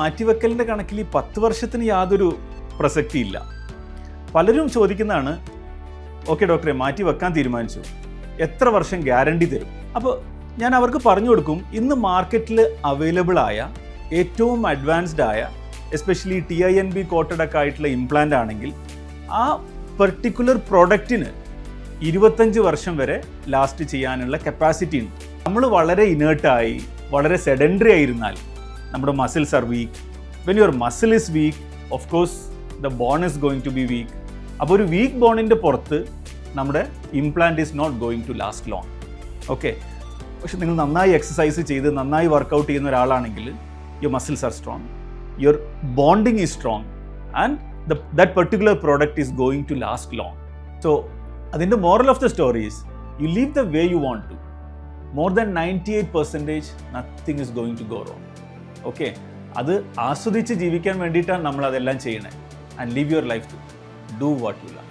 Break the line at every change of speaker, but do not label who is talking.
മാറ്റിവെക്കലിൻ്റെ കണക്കിൽ ഈ 10 വർഷത്തിന് യാതൊരു പ്രസക്തിയില്ല. പലരും ചോദിക്കുന്നതാണ്, ഓക്കെ ഡോക്ടറെ മാറ്റി വെക്കാൻ തീരുമാനിച്ചു, എത്ര വർഷം ഗ്യാരണ്ടി തരും? അപ്പോൾ ഞാൻ അവർക്ക് പറഞ്ഞു കൊടുക്കും, ഇന്ന് മാർക്കറ്റിൽ അവൈലബിൾ ആയ ഏറ്റവും അഡ്വാൻസ്ഡ് ആയ എസ്പെഷ്യലി TINB കോട്ടഡ് ഒക്കെ ആയിട്ടുള്ള ഇംപ്ലാന്റ് ആണെങ്കിൽ ആ പെർട്ടിക്കുലർ പ്രോഡക്റ്റിന് 25 വർഷം വരെ ലാസ്റ്റ് ചെയ്യാനുള്ള കപ്പാസിറ്റി ഉണ്ട്. നമ്മൾ വളരെ ഇനേർട്ടായി വളരെ സെഡൻഡറി ആയിരുന്നാൽ നമ്മുടെ muscles are weak. When your muscle is weak, of course the bone is going to be weak. അപ്പോൾ ഒരു വീക്ക് ബോണിൻ്റെ പുറത്ത് നമ്മുടെ implant is not going to last long. Okay, പക്ഷെ നിങ്ങൾ നന്നായി എക്സസൈസ് ചെയ്ത് നന്നായി വർക്കൗട്ട് ചെയ്യുന്ന ഒരാളാണെങ്കിൽ your muscles are strong, your bonding is strong and that particular product is going to last long. So അതിൻ്റെ moral of the story is you live the way you want to. More than 98% nothing is going to go wrong. Okay, അത് ആസ്വദിച്ച് ജീവിക്കാൻ വേണ്ടിയിട്ടാണ് നമ്മൾ അതെല്ലാം ചെയ്യണേ. And live your life to do what you love.